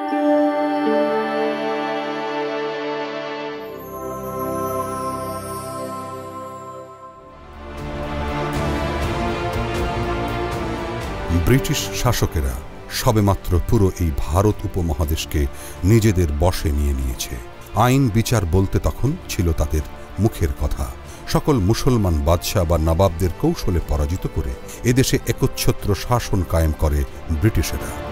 British শাসকেরা সবেমাত্র পুরো এই ভারত উপমহাদেশকে নিজেদের বশে নিয়ে নিয়েছে। আইন বিচার বলতে তখন ছিল তাদের মুখের কথা। সকল মুসলমান বাদশাহ বা নবাবদের কৌশলে পরাজিত করে এদেশে একচ্ছত্র শাসন কায়েম করে ব্রিটিশেরা।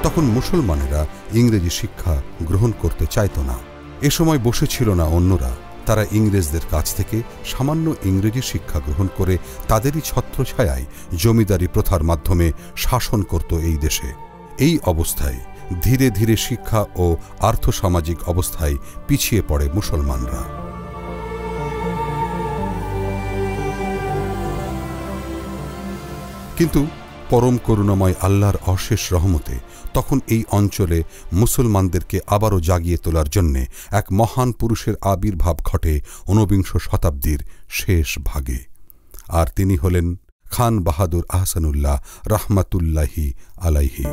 তখন মুসলমানেরা ইংরেজি শিক্ষা গ্রহণ করতে চাইত না। এ সময় বসেছিল না অন্যরা, তারা ইংরেজদের কাছ থেকে সামান্য ইংরেজি শিক্ষা গ্রহণ করে তাদেরই ছত্রছায়ায় জমিদারি প্রথার মাধ্যমে শাসন করত এই দেশে। এই অবস্থায় ধীরে ধীরে শিক্ষা ও আর্থসামাজিক অবস্থায় পিছিয়ে পড়ে মুসলমানরা। কিন্তু পরম করুণাময় আল্লাহর অশেষ রহমতে তখন এই অঞ্চলে মুসলমানদেরকে আবারও জাগিয়ে তোলার জন্যে এক মহান পুরুষের আবির্ভাব ঘটে ঊনবিংশ শতাব্দীর শেষ ভাগে। আর তিনি হলেন খান বাহাদুর আহসানুল্লাহ রাহমাতুল্লাহি আলাইহি।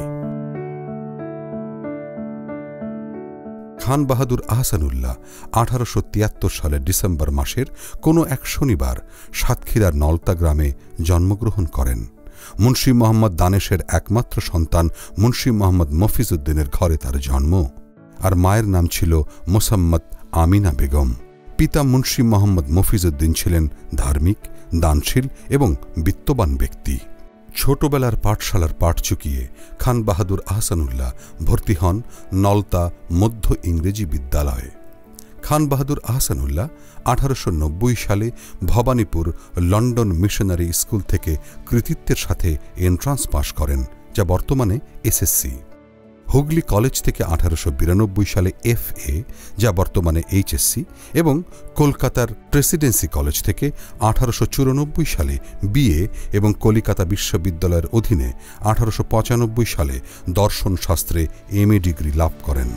খান বাহাদুর আহসানুল্লাহ 1873 সালের ডিসেম্বর মাসের কোনো এক শনিবার সাতক্ষীরার নলতা গ্রামে জন্মগ্রহণ করেন। মুন্সি মোহাম্মদ দানেশের একমাত্র সন্তান মুন্সি মোহাম্মদ মফিজউদ্দিনের ঘরে তার জন্ম। আর মায়ের নাম ছিল মোসাম্মত আমিনা বেগম। পিতা মুন্সি মোহাম্মদ মফিজউদ্দিন ছিলেন ধার্মিক, দানশীল এবং বিত্তবান ব্যক্তি। ছোটবেলার পাঠশালার পাঠ চুকিয়ে খান বাহাদুর আহসানুল্লাহ ভর্তি হন নলতা মধ্য ইংরেজি বিদ্যালয়ে। খান বাহাদুর আহসানুল্লাহ 1890 সালে ভবানীপুর লন্ডন মিশনারি স্কুল থেকে কৃতিত্বের সাথে এন্ট্রান্স পাশ করেন, যা বর্তমানে এসএসসি। হুগলি কলেজ থেকে 1892 সালে FA, যা বর্তমানে HSC, এবং কলকাতার প্রেসিডেন্সি কলেজ থেকে 1894 সালে BA এবং কলিকাতা বিশ্ববিদ্যালয়ের অধীনে 1895 সালে দর্শন শাস্ত্রে MA ডিগ্রি লাভ করেন।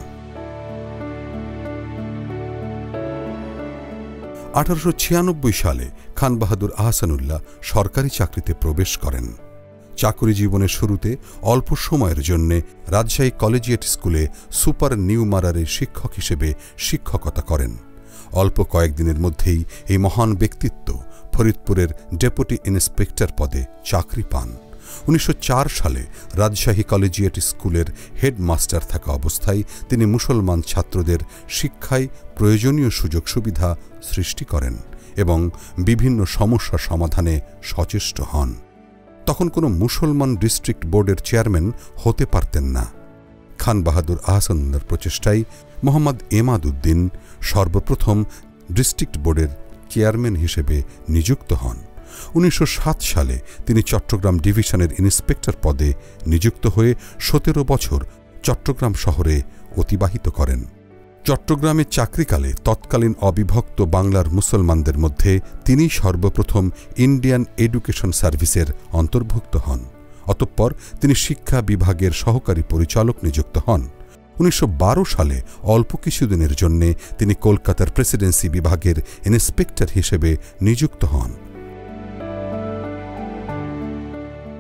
1896 সালে খান বাহাদুর আহসানুল্লাহ সরকারি চাকরিতে প্রবেশ করেন। চাকরি জীবনের শুরুতে অল্প সময়ের জন্য রাজশাহী কলেজিয়েট স্কুলে সুপার নিউমারারে শিক্ষক হিসেবে শিক্ষকতা করেন। অল্প কয়েকদিনের মধ্যেই এই মহান ব্যক্তিত্ব ফরিদপুরের ডেপুটি ইন্সপেক্টর পদে চাকরি পান। 1904 সালে রাজশাহী কলেজিয়েট স্কুলের হেডমাস্টার থাকা অবস্থায় তিনি মুসলমান ছাত্রদের শিক্ষায় প্রয়োজনীয় সুযোগ সুবিধা সৃষ্টি করেন এবং বিভিন্ন সমস্যা সমাধানে সচেষ্ট হন। তখন কোনো মুসলমান ডিস্ট্রিক্ট বোর্ডের চেয়ারম্যান হতে পারতেন না। খান বাহাদুর আহসানুল্লাহর প্রচেষ্টায় মোহাম্মদ এমাদ উদ্দিন সর্বপ্রথম ডিস্ট্রিক্ট বোর্ডের চেয়ারম্যান হিসেবে নিযুক্ত হন। 1907 সালে তিনি চট্টগ্রাম ডিভিশনের ইন্সপেক্টর পদে নিযুক্ত হয়ে 17 বছর চট্টগ্রাম শহরে অতিবাহিত করেন। চট্টগ্রামে চাকরিকালে তৎকালীন অবিভক্ত বাংলার মুসলমানদের মধ্যে তিনি সর্বপ্রথম ইন্ডিয়ান এডুকেশন সার্ভিসের অন্তর্ভুক্ত হন। অতঃপর তিনি শিক্ষা বিভাগের সহকারী পরিচালক নিযুক্ত হন। 1912 সালে অল্প কিছুদিনের জন্য তিনি কলকাতার প্রেসিডেন্সি বিভাগের ইন্সপেক্টর হিসেবে নিযুক্ত হন।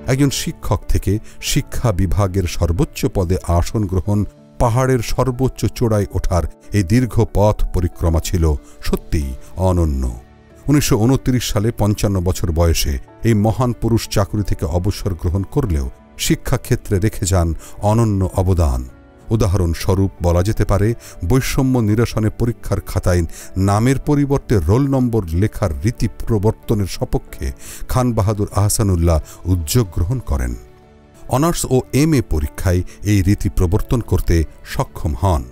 একজন শিক্ষক থেকে শিক্ষা বিভাগের সর্বোচ্চ পদে আসন গ্রহণ, পাহাড়ের সর্বোচ্চ চূড়ায় ওঠার এই দীর্ঘ পথ পরিক্রমা ছিল সত্যিই অনন্য। 1929 সালে 55 বছর বয়সে এই মহান পুরুষ চাকরি থেকে অবসর গ্রহণ করলেও শিক্ষাক্ষেত্রে রেখে যান অনন্য অবদান। উদাহরণস্বরূপ বলা যেতে পারে, বৈষম্য নিরসনে পরীক্ষার খাতায় নামের পরিবর্তে রোল নম্বর লেখার রীতি প্রবর্তনের সপক্ষে খান বাহাদুর আহসানুল্লাহ উদ্যোগ গ্রহণ করেন। অনার্স ও MA পরীক্ষায় এই রীতি প্রবর্তন করতে সক্ষম হন।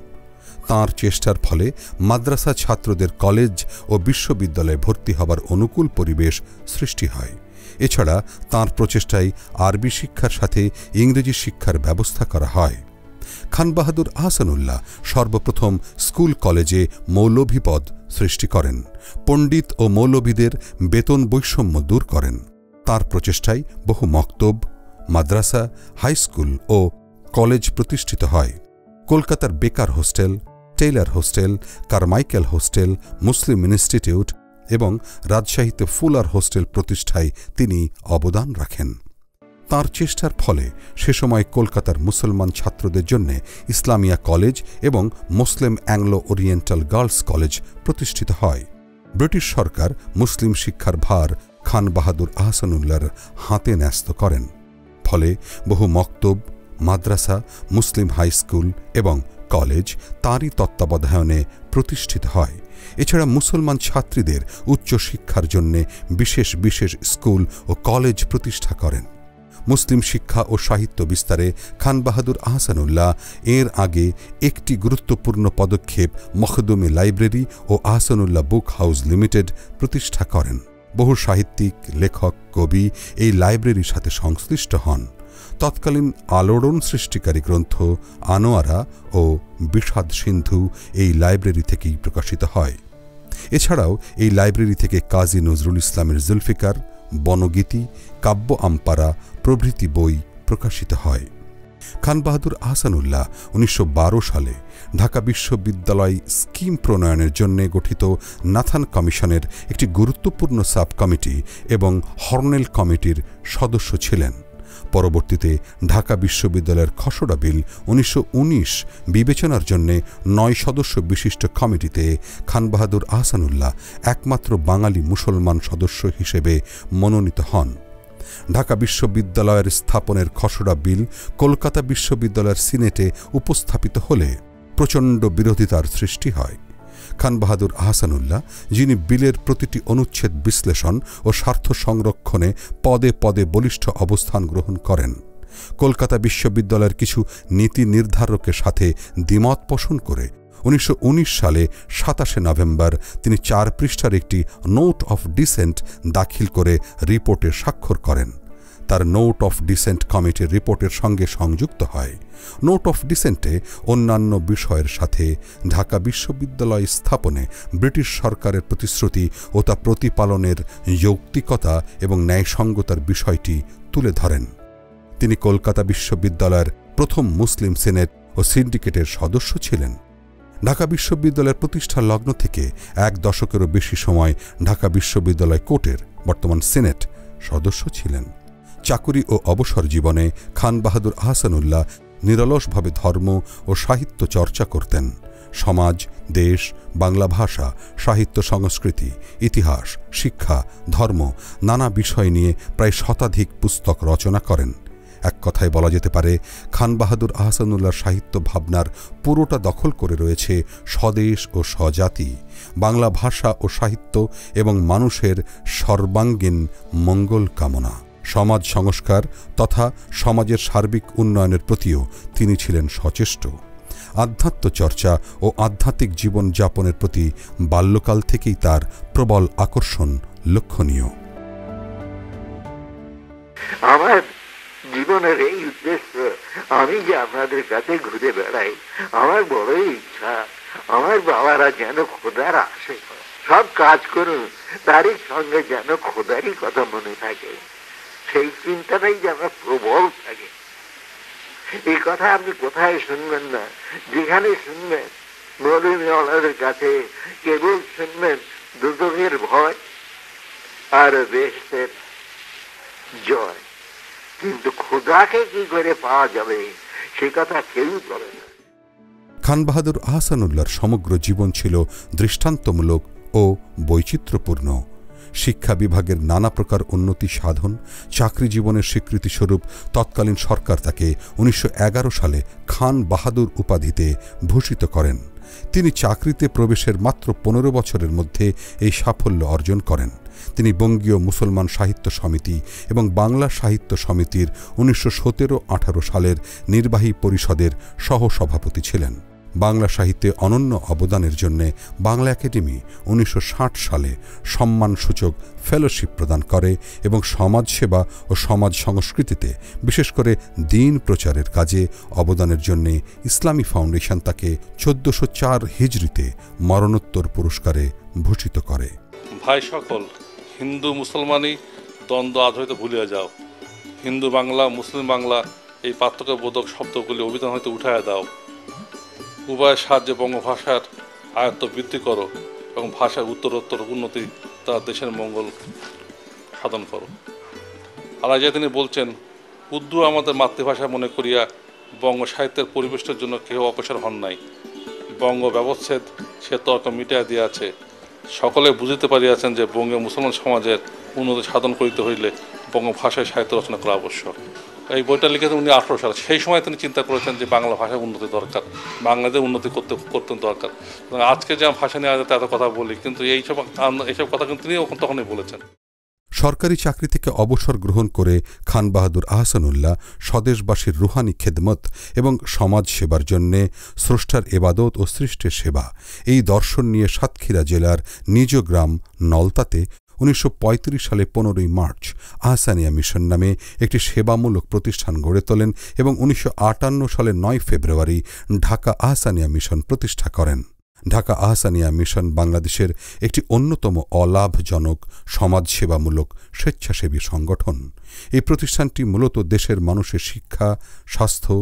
তাঁর চেষ্টার ফলে মাদ্রাসা ছাত্রদের কলেজ ও বিশ্ববিদ্যালয়ে ভর্তি হবার অনুকূল পরিবেশ সৃষ্টি হয়। এছাড়া তাঁর প্রচেষ্টায় আরবি শিক্ষার সাথে ইংরেজি শিক্ষার ব্যবস্থা করা হয়। খান বাহাদুর আহসানুল্লাহ সর্বপ্রথম স্কুল কলেজে মৌলভী পদ সৃষ্টি করেন। পণ্ডিত ও মৌলভীদের বেতন বৈষম্য দূর করেন। তাঁর প্রচেষ্টায় বহু মক্তব, মাদ্রাসা, হাই স্কুল ও কলেজ প্রতিষ্ঠিত হয়। কলকাতার Baker hostel, Taylor hostel, Carmichael hostel, Muslim institute এবং রাজশাহীতে ফুলার হোস্টেল প্রতিষ্ঠায় তিনি অবদান রাখেন। তাঁর চেষ্টার ফলে সে সময় কলকাতার মুসলমান ছাত্রদের জন্য ইসলামিয়া কলেজ এবং মুসলিম অ্যাংলো ওরিয়েন্টাল গার্লস কলেজ প্রতিষ্ঠিত হয়। ব্রিটিশ সরকার মুসলিম শিক্ষার ভার খান বাহাদুর আহসানুল্লাহর হাতে ন্যস্ত করেন। ফলে বহু মক্তব, মাদ্রাসা, মুসলিম হাই স্কুল এবং কলেজ তাঁরই তত্ত্বাবধানে প্রতিষ্ঠিত হয়। এছাড়া মুসলমান ছাত্রীদের উচ্চশিক্ষার জন্য বিশেষ বিশেষ স্কুল ও কলেজ প্রতিষ্ঠা করেন। মুসলিম শিক্ষা ও সাহিত্য বিস্তারে খান বাহাদুর আহসানুল্লাহ এর আগে একটি গুরুত্বপূর্ণ পদক্ষেপ মখদুমে লাইব্রেরি ও আহসানুল্লাহ বুক হাউস লিমিটেড প্রতিষ্ঠা করেন। বহু সাহিত্যিক, লেখক, কবি এই লাইব্রেরির সাথে সংশ্লিষ্ট হন। তৎকালীন আলোড়ন সৃষ্টিকারী গ্রন্থ আনোয়ারা ও বিষাদ সিন্ধু এই লাইব্রেরি থেকেই প্রকাশিত হয়। এছাড়াও এই লাইব্রেরি থেকে কাজী নজরুল ইসলামের জুলফিকার, বনগীতি, কাব্য আমপারা প্রভৃতি বই প্রকাশিত হয়। খান বাহাদুর আহসানুল্লাহ ১৯১২ সালে ঢাকা বিশ্ববিদ্যালয় স্কিম প্রণয়নের জন্য গঠিত নাথান কমিশনের একটি গুরুত্বপূর্ণ সাব কমিটি এবং হর্নেল কমিটির সদস্য ছিলেন। পরবর্তীতে ঢাকা বিশ্ববিদ্যালয়ের খসড়া বিল ১৯১৯ বিবেচনার জন্য ৯ সদস্য বিশিষ্ট কমিটিতে খান বাহাদুর আহসানুল্লাহ একমাত্র বাঙালি মুসলমান সদস্য হিসেবে মনোনীত হন। ঢাকা বিশ্ববিদ্যালয়ের স্থাপনের খসড়া বিল কলকাতা বিশ্ববিদ্যালয়ের সিনেটে উপস্থাপিত হলে প্রচণ্ড বিরোধিতার সৃষ্টি হয়। খান বাহাদুর আহসানুল্লাহ, যিনি বিলের প্রতিটি অনুচ্ছেদ বিশ্লেষণ ও স্বার্থ সংরক্ষণে পদে পদে বলিষ্ঠ অবস্থান গ্রহণ করেন, কলকাতা বিশ্ববিদ্যালয়ের কিছু নীতি নির্ধারকের সাথে দ্বিমত পোষণ করে ১৯১৯ সালে ২৭ নভেম্বর তিনি ৪ পৃষ্ঠার একটি নোট অফ ডিসেন্ট দাখিল করে রিপোর্টে স্বাক্ষর করেন। তার নোট অফ ডিসেন্ট কমিটির রিপোর্টের সঙ্গে সংযুক্ত হয়। নোট অফ ডিসেন্টে অন্যান্য বিষয়ের সাথে ঢাকা বিশ্ববিদ্যালয় স্থাপনে ব্রিটিশ সরকারের প্রতিশ্রুতি ও তা প্রতিপালনের যৌক্তিকতা এবং ন্যায়সঙ্গতার বিষয়টি তুলে ধরেন। তিনি কলকাতা বিশ্ববিদ্যালয়ের প্রথম মুসলিম সিনেট ও সিন্ডিকেটের সদস্য ছিলেন। ঢাকা বিশ্ববিদ্যালয়ের প্রতিষ্ঠা লগ্ন থেকে ১ দশকেরও বেশি সময় ঢাকা বিশ্ববিদ্যালয় কোর্টের, বর্তমান সিনেট, সদস্য ছিলেন। চাকুরি ও অবসর জীবনে খান বাহাদুর আহসানুল্লাহ নিরলসভাবে ধর্ম ও সাহিত্য চর্চা করতেন। সমাজ, দেশ, বাংলা ভাষা, সাহিত্য, সংস্কৃতি, ইতিহাস, শিক্ষা, ধর্ম নানা বিষয় নিয়ে প্রায় শতাধিক পুস্তক রচনা করেন। এক কথায় বলা যেতে পারে, খান বাহাদুর আহসানুল্লাহর সাহিত্য ভাবনার পুরোটা দখল করে রয়েছে স্বদেশ ও স্বজাতি, বাংলা ভাষা ও সাহিত্য এবং মানুষের সর্বাঙ্গীন মঙ্গল কামনা। সমাজ সংস্কার তথা সমাজের সার্বিক উন্নয়নের প্রতিও তিনি ছিলেন সচেষ্ট। আধ্যাত্ম চর্চা ও আধ্যাত্মিক জীবন যাপনের প্রতি বাল্যকাল থেকেই তার প্রবল আকর্ষণ লক্ষণীয়। আমার জীবনের এই উদ্দেশ্য, আমি যে আপনাদের কাছে ঘুরে বেড়াই, আমার বড়ই ইচ্ছা আমার বাবারা যেন খোদার আসে, সব কাজ করুন, তারই সঙ্গে যেন খোদারই কথা মনে থাকে, সেই চিন্তাটাই যেন প্রবল থাকে। এই কথা আপনি কোথায় শুনবেন না, যেখানে শুনবেন মৌলভীওয়ালাদের কাছে কেবল শুনবেন দুদকের ভয় আর বেহেশতের জয়, কিন্তু খোদাকে কি করে পাওয়া যাবে সে কথা কেউই বলে না। খান বাহাদুর আহসানুল্লাহর সমগ্র জীবন ছিল দৃষ্টান্তমূলক ও বৈচিত্র্যপূর্ণ। শিক্ষা বিভাগের নানা প্রকার উন্নতি সাধন, চাকরি জীবনের স্বীকৃতিস্বরূপ তৎকালীন সরকার তাকে ১৯১১ সালে খান বাহাদুর উপাধিতে ভূষিত করেন। তিনি চাকরিতে প্রবেশের মাত্র ১৫ বছরের মধ্যে এই সাফল্য অর্জন করেন। তিনি বঙ্গীয় মুসলমান সাহিত্য সমিতি এবং বাংলা সাহিত্য সমিতির ১৯১৭-১৮ সালের নির্বাহী পরিষদের সহসভাপতি ছিলেন। বাংলা সাহিত্যে অনন্য অবদানের জন্য বাংলা একাডেমি ১৯৬০ সালে সম্মানসূচক ফেলোশিপ প্রদান করে এবং সমাজসেবা ও সমাজ সংস্কৃতিতে বিশেষ করে দ্বীন প্রচারের কাজে অবদানের জন্য ইসলামী ফাউন্ডেশন তাকে ১৪০৪ হিজরিতে মরণোত্তর পুরস্কারে ভূষিত করে। ভাই সকল, হিন্দু মুসলমানই দ্বন্দ্ব আজ হয়তো ভুলিয়া যাও, হিন্দু বাংলা মুসলিম বাংলা এই পার্থক্যবোধক শব্দগুলি অভিধান হইতে উঠাইয়া দাও। উভয়ের সাহায্যে বঙ্গভাষার আয়ত্ত বৃদ্ধি করো এবং ভাষার উত্তরোত্তর উন্নতি তার দেশের মঙ্গল সাধন করো। আল্লাহ যে তিনি বলছেন, উর্দু আমাদের মাতৃভাষা মনে করিয়া বঙ্গ সাহিত্যের পরিবেশের জন্য কেউ অগ্রসর হন নাই। বঙ্গ ব্যবচ্ছেদ সে তর্ক মিটাইয়া দিয়াছে। সকলে বুঝিতে পারিয়াছেন যে বঙ্গীয় মুসলমান সমাজের উন্নতি সাধন করিতে হইলে বঙ্গ ভাষায় সাহিত্য রচনা করা আবশ্যক। এই বইটা লিখেছেন উনি 18 সালে। সেই সময় তিনি চিন্তা করেছেন যে বাংলা ভাষায় উন্নতি দরকার, বাংলাদেশের উন্নতি করতে দরকার। আজকে যে ভাষা নিয়ে এত কথা বলি, কিন্তু এইসব কথা কিন্তু তিনি তখনই বলেছেন। সরকারি চাকরি থেকে অবসর গ্রহণ করে খান বাহাদুর আহসানুল্লাহ স্বদেশবাসীর রুহানি খেদমত এবং সমাজ সেবার জন্যে স্রষ্টার এবাদত ও সৃষ্টির সেবা এই দর্শন নিয়ে সাতক্ষীরা জেলার নিজ গ্রাম নলতাতে 1935 সালে 15 মার্চ আহসানিয়া মিশন নামে একটি সেবামূলক প্রতিষ্ঠান গড়ে তোলেন এবং 1958 সালে 9 ফেব্রুয়ারি ঢাকা আহসানিয়া মিশন প্রতিষ্ঠা করেন। ঢাকা আহসানিয়া মিশন বাংলাদেশের একটি অন্যতম অলাভজনক সমাজসেবামূলক স্বেচ্ছাসেবী সংগঠন। এই প্রতিষ্ঠানটি মূলত দেশের মানুষের শিক্ষা, স্বাস্থ্য,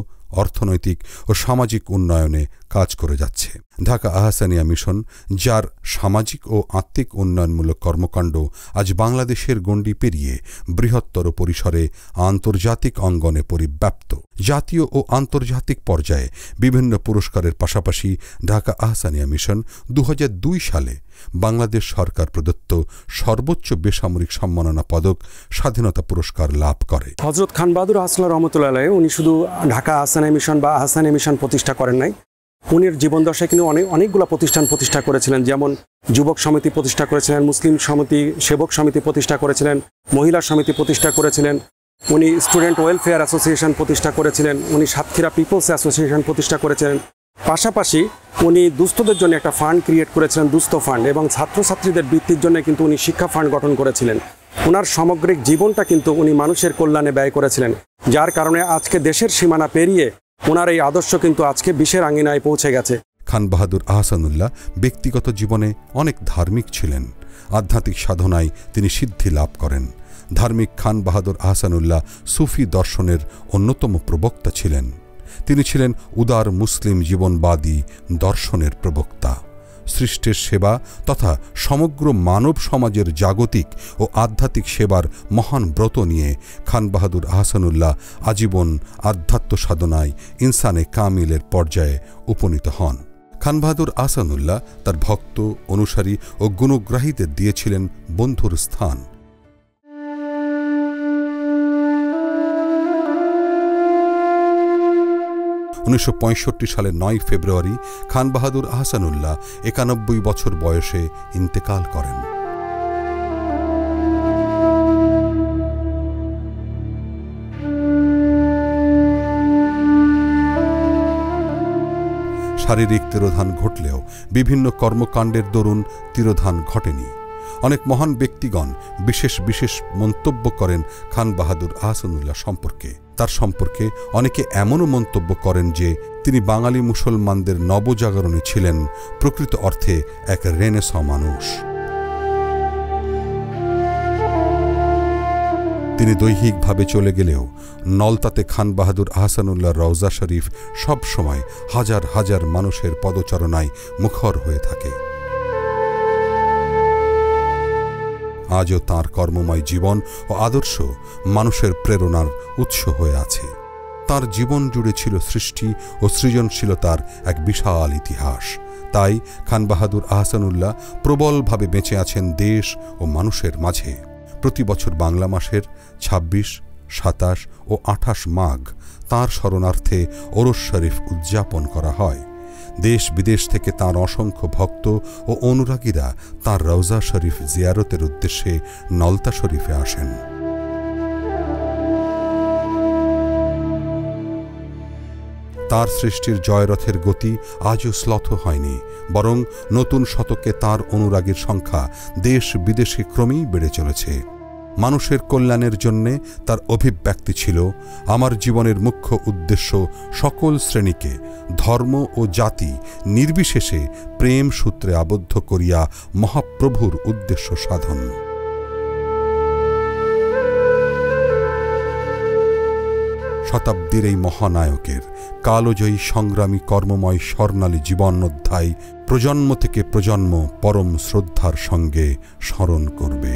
অর্থনৈতিক ও সামাজিক উন্নয়নে কাজ করে যাচ্ছে। ঢাকা আহসানিয়া মিশন, যার সামাজিক ও আত্মিক উন্নয়নমূলক কর্মকাণ্ড আজ বাংলাদেশের গণ্ডি পেরিয়ে বৃহত্তর পরিসরে আন্তর্জাতিক অঙ্গনে পরিব্যাপ্ত। জাতীয় ও আন্তর্জাতিক পর্যায়ে বিভিন্ন পুরস্কারের পাশাপাশি ঢাকা আহসানিয়া মিশন 2002 সালে বাংলাদেশ সরকার প্রদত্ত সর্বোচ্চ বেসামরিক সম্মাননা পদক স্বাধীনতা পুরস্কার লাভ করে। হযরত খান বাহাদুর আহসানুল্লাহ রহমতুল্লাহ আলাইহি উনি শুধু ঢাকা আহসানিয়া মিশন বা আহসানিয়া মিশন প্রতিষ্ঠা করেন নাই, উনি জীবনদশায় কিন্তু অনেকগুলো প্রতিষ্ঠান প্রতিষ্ঠা করেছিলেন। যেমন যুবক সমিতি প্রতিষ্ঠা করেছিলেন, মুসলিম সমিতি, সেবক সমিতি প্রতিষ্ঠা করেছিলেন, মহিলা সমিতি প্রতিষ্ঠা করেছিলেন, উনি স্টুডেন্ট ওয়েলফেয়ার অ্যাসোসিয়েশন প্রতিষ্ঠা করেছিলেন, উনি সাতক্ষীরা পিপলস অ্যাসোসিয়েশন প্রতিষ্ঠা করেছিলেন। পাশাপাশি উনি দুস্থদের জন্য একটা ফান্ড ক্রিয়েট করেছিলেন, দুস্থ ফান্ড, এবং ছাত্রছাত্রীদের বৃত্তির জন্য কিন্তু উনি শিক্ষা ফান্ড গঠন করেছিলেন। ওনার সামগ্রিক জীবনটা কিন্তু উনি মানুষের কল্যাণে ব্যয় করেছিলেন, যার কারণে আজকে দেশের সীমানা পেরিয়ে ওনার এই আদর্শ কিন্তু আজকে বিশ্বের আঙ্গিনায় পৌঁছে গেছে। খান বাহাদুর আহসানুল্লাহ ব্যক্তিগত জীবনে অনেক ধার্মিক ছিলেন। আধ্যাত্মিক সাধনায় তিনি সিদ্ধি লাভ করেন। ধার্মিক খান বাহাদুর আহসানুল্লাহ সুফি দর্শনের অন্যতম প্রবক্তা ছিলেন। তিনি ছিলেন উদার মুসলিম জীবনবাদী দর্শনের প্রবক্তা। সৃষ্টির সেবা তথা সমগ্র মানব সমাজের জাগতিক ও আধ্যাত্মিক সেবার মহান ব্রত নিয়ে খান বাহাদুর আহসানুল্লাহ আজীবন আধ্যাত্ম সাধনায় ইনসানে কামিলের পর্যায়ে উপনীত হন। খান বাহাদুর আহসানুল্লাহ তার ভক্ত, অনুসারী ও গুণগ্রাহীদের দিয়েছিলেন বন্ধুর স্থান। সালে 9 ফেব্রুয়ারি খান বাহাদুর আহসানুল্লাহ 91 বছর বয়সে ইন্তেকাল করেন। শারীরিক তিরোধান ঘটলেও বিভিন্ন কর্মকাণ্ডের দরুন তিরোধান ঘটেনি। অনেক মহান ব্যক্তিগণ বিশেষ বিশেষ মন্তব্য করেন খান বাহাদুর আহসানুল্লাহ সম্পর্কে। তার সম্পর্কে অনেকে এমনও মন্তব্য করেন যে তিনি বাঙালি মুসলমানদের নবজাগরণে ছিলেন, প্রকৃত অর্থে এক রেনেসাঁ মানুষ। তিনি দৈহিকভাবে চলে গেলেও নলতাতে খান বাহাদুর আহসানুল্লাহ রওজা শরীফ সব সময় হাজার হাজার মানুষের পদচারণায় মুখর হয়ে থাকে। আজও তাঁর কর্মময় জীবন ও আদর্শ মানুষের প্রেরণার উৎস হয়ে আছে। তাঁর জীবন জুড়ে ছিল সৃষ্টি ও সৃজনশীলতার এক বিশাল ইতিহাস। তাই খান বাহাদুর আহসানুল্লাহ প্রবলভাবে বেঁচে আছেন দেশ ও মানুষের মাঝে। প্রতি বছর বাংলা মাসের 26, 27 ও 28 মাঘ তাঁর স্মরণার্থে ওরস শরীফ উদযাপন করা হয়। দেশ বিদেশ থেকে তাঁর অসংখ্য ভক্ত ও অনুরাগীরা তাঁর রওজা শরীফ জিয়ারতের উদ্দেশ্যে নলতা শরীফে আসেন। তাঁর সৃষ্টির জয়রথের গতি আজও শ্লথ হয়নি, বরং নতুন শতকে তাঁর অনুরাগীর সংখ্যা দেশ বিদেশে ক্রমেই বেড়ে চলেছে। মানুষের কল্যাণের জন্যে তার অভিব্যক্তি ছিল, আমার জীবনের মুখ্য উদ্দেশ্য সকল শ্রেণীকে ধর্ম ও জাতি নির্বিশেষে প্রেম সূত্রে আবদ্ধ করিয়া মহাপ্রভুর উদ্দেশ্য সাধন। শতাব্দীর এই মহানায়কের কালজয়ী সংগ্রামী কর্মময় স্বর্ণালী জীবন অধ্যায় প্রজন্ম থেকে প্রজন্ম পরম শ্রদ্ধার সঙ্গে স্মরণ করবে।